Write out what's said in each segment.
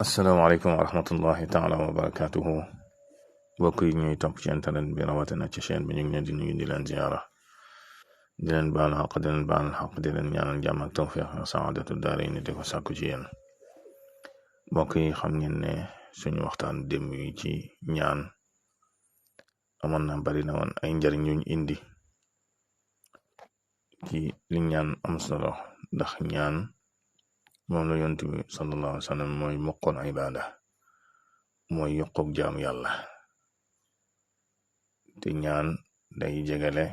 asalaamaaleykum wa rahmatullahi taala wa barakaatuhu mbokk yi ñuy topp ci internet bi rawatina ci chaîne bi ñu ngi leen di nuyu di leen ziyaara di leen baal xaq di leen baal xaq di leen ñaanal jàmm ak tawfiq ak saadatu daarayni di ko sàkku ci yéen mbokk yi xam ngeen ne suñu waxtaan démb yi ci ñaan amoon na bari na woon ay njariñ yuñ indi ci li ñaan am solo ndax ñaan moom la yonent bi sallallahu alayhi wa sallam mooy muqul ibada mooy yokkoog jaamu yàlla te ñaan day jegale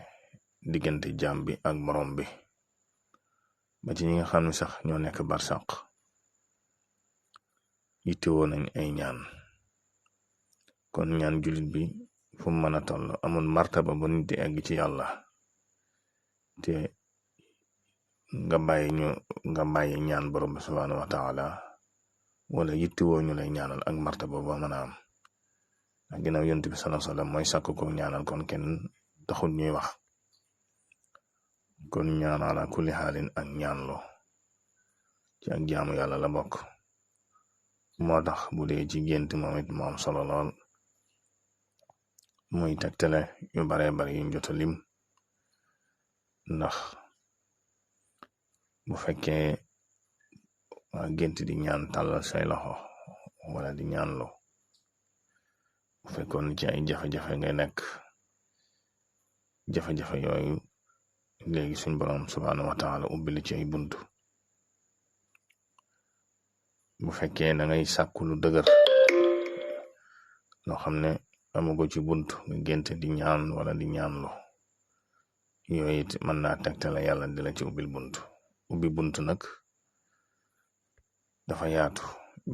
diggante jaam bi ak borom bi ba ci ñi nga xam ne sax ñoo nekk barsàq yittewoo nañ ay ñaan kon ñaan jullit bi fu mu mën a toll amul martaba bu nit di egg ci yàlla te nga bàyyi ñaan borom bi subhanahu wa taala wala yittewoo ñu lay ñaanal ak martaba boo mën a am ndax ginnaaw yonent bi sallallahu alayhi wasallam mooy sàkk ko ñaanal kon kenn taxul ñuy wax kon ñaan ala kulli xaalin ak ñaanlo ci ak jaamu yàlla la bokk moo tax bu dee ci gént moom it mu am solo lool muy tegtale yu baree bari yuñ jot a lim ndax bu fekkee waa gént di ñaan tàllal say loxo wala di ñaanlo bu fekkoon ci ay jafe-jafe ngay nekk jafe-jafe yooyu léegi suñ borom subhanahu wa taala ubbil ci ay buntu bu fekkee da ngay sàkku lu dëgër loo xam ne amugo ci buntu nga gént di ñaan wala di ñaanlo yooyu it mën naa tegtale yàlla di la ci ubbil buntu ubbi buntu nag dafa yaatu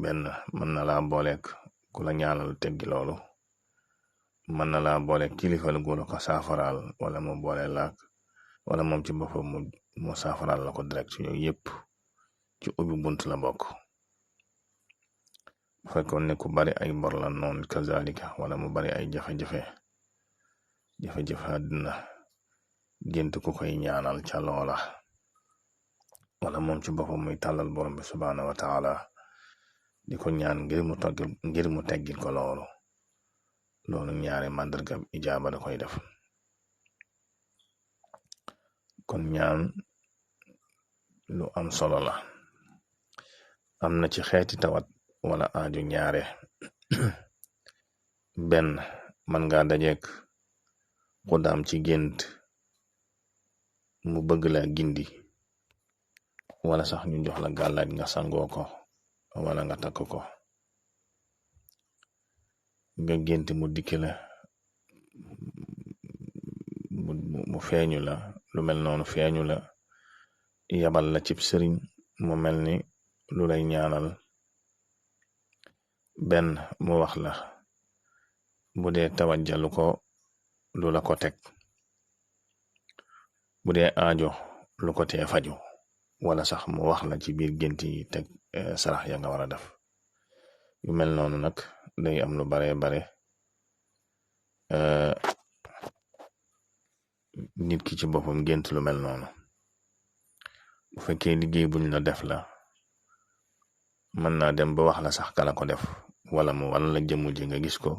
benn mën na laa booleek ku la ñaanal teggi loolu mën na laa booleek kilifal gu la ko saafaraal wala mu boole laak wala moom ci boppam mu saafaraal la ko direct yooyu yëpp ci ubbi buntu la bokk bu fekkoon ne ku bari ay bor la noonu kazalika wala mu bari ay jafe-jafe àddina gént ku koy ñaanal ca loola wala moom ci boppam muy tàllal borom bi subhanahu wa taala di ko ñaan ngir mu teggil ko loolu ñaari màndarga ijaaba da koy def kon ñaan lu am solo la am na ci xeeti tawat wala aaju ñaare benn man nga dajeek xudaam ci gént mu bëgg la gindi wala sax ñu jox la gàllaaj nga sangoo ko wala nga takk ko nga gént mu dikki la mu feeñu la lu mel noonu feeñu la yabal la cib sëriñ mu mel ni lu lay ñaanal benn mu wax la bu dee tawajjalu ko lu la ko teg bu dee aajo lu ko tee faju wala sax mu wax la ci biir gént yi teg sarax ya nga war a def yu mel noonu nag day am lu bare nit ki ci boppam gént lu mel noonu bu fekkee liggéey buñ la def la mën naa dem ba wax la sax kala ko def wala mu wan la jëmu ji nga gis ko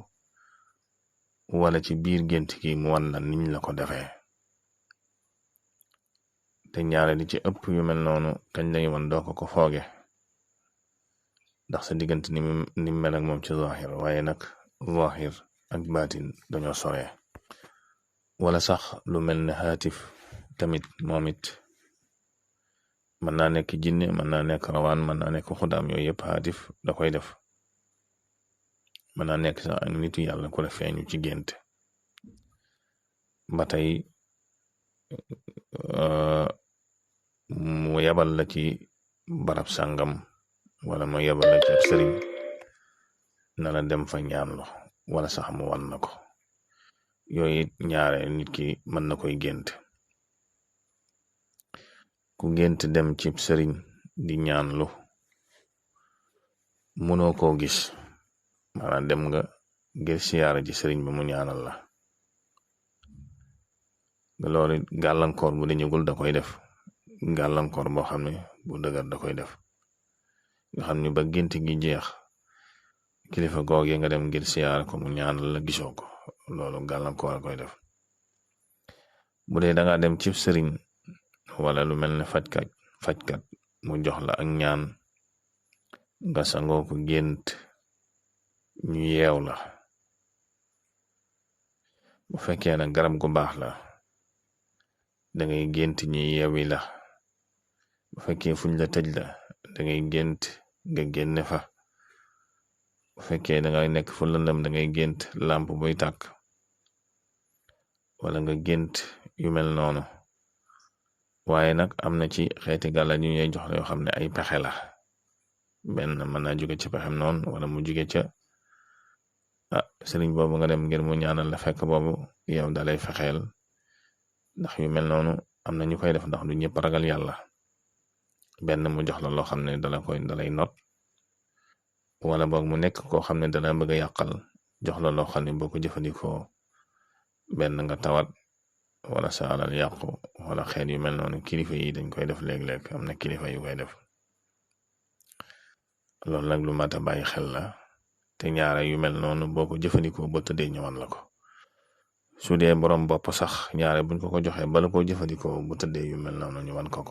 wala ci biir gént gi mu wan la niñ la ko defee te ñaare di ci ëpp yu mel noonu kañ lay wan doo ko fooge ndax sa diggante ni mel ak moom ci zahir waaye nag zahir ak baatin dañoo sore wala sax lu mel ne xaatif tamit moom it mën naa nekk jinne mën naa nekk rawaan mën naa nekk xudaam yooyu yëpp xaatif da koy def mën naa nekk sax ak nitu yàlla ku la feeñu ci gént ba tey mu yabal la ci barab sàngam wala mu yabal la ci ab sëriñ na la dem fa ñaanlo wala sax mu wan na ko yooyu ñaare nit ki mën na koy gént ku gént dem ci sëriñ di ñaanlu mënoo koo gis maanaam dem nga ngir siyaara ci sëriñ ba mu ñaanal la loolu gàllankoor bu dañugul da koy def gàllankoor boo xam ne bu dëgër da koy def nga xam ne ba gént gi jeex kilifa googee nga dem ngir siyaar ko mu ñaanal la gisoo ko loolu gàllankoor a koy def. bu dee da nga dem ci sëriñ wala lu mel ne fajkat mu jox la ak ñaan nga sangoo ko gént ñu yeew la, bu fekkee nag garab gu baax la dangay gént ñu yeewi la, bu fekkee fuñ la tëj la dangay gént nga génne fa, bu fekkee dangay nekk fu lëndëm dangay gént làmp buy tàkk wala nga gént yu mel noonu. waaye nag am na ci xeeti gàlla ñu ñuy jox la yoo xam ne ay pexe la, benn mën naa jóge ci pexem noonu wala mu jóge ca sëriñ boobu nga dem ngir mu ñaanal la fekk boobu yow dalay fexeel, ndax yu mel noonu am na ñu koy def ndax du ñëpp ragal yàlla. benn mu jox la loo xam ne dalay not, wala boog mu nekk koo xam ne dala bëgg a yàqal jox la loo xam ne boo ko jëfandikoo benn nga tawat wala sa alal yàqu wala xeet yu mel noonu. kilifa yi dañ koy def léeg-léeg, am na kilifa yu koy def. loolu nag lu mat a bàyyi xel la, te ñaare yu mel noonu boo ko jëfandikoo ba tëddee ñëwan la ko. su dee borom bopp sax ñaare buñ ko joxee bala koo jëfandikoo bu tëddee yu mel noonu ñu wan ko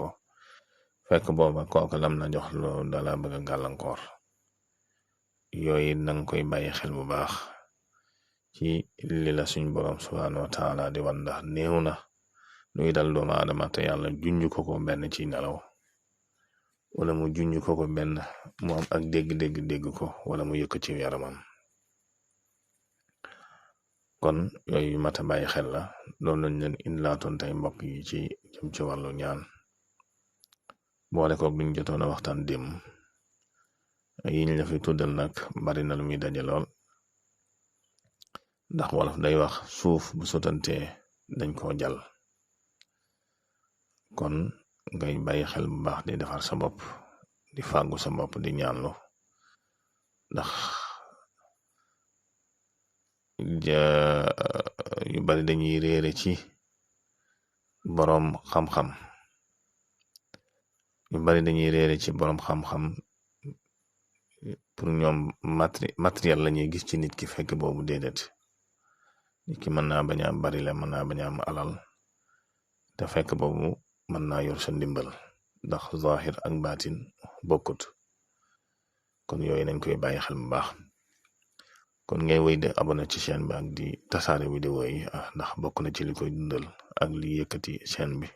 fekk booba kooku lam na jox loolu dala bëgg a gàllankoor. yooyu nanga koy bàyyi xel bu baax ci li la suñ borom subhaanahu wa taala di wan, ndax néew na luy dal doomu aadama te yàlla junj ko benn ci nelaw, wala mu junj ko benn mu am ak dégg ko wala mu yëkk ci yaramam. kon yooyu mata bàyyi xel la. loolu lañ leen indilaatoon tey mbokk yi ci jëm ci wàllu ñaan, boole koog luñ jotoon a waxtaan démb. yiñ la fi tuddal nag bari na lu muy daje lool, ndax wolof day wax suuf bu sotantee dañ koo jal. kon ngay bàyyi xel bu baax di defar sa bopp, di fàggu sa bopp, di ñaanlu, ndax yu bari dañuy réere ci boroom xam-xam, pour ñoom matériel la ñuy gis ci nit ki, fekk boobu déedéet. nit ki mën naa bañ a bari la, mën naa bañ a am alal, te fekk boobu mën naa yor sa ndimbal, ndax zahir ak baatin bokkut. kon yooyu nañ koy bàyyi xel bu baax. kon ngay wéy de abonné ci chaîne bi ak di tasaare vidéo yi ndax bokk na ci li koy dundal ak li yëkkati chaîne bi.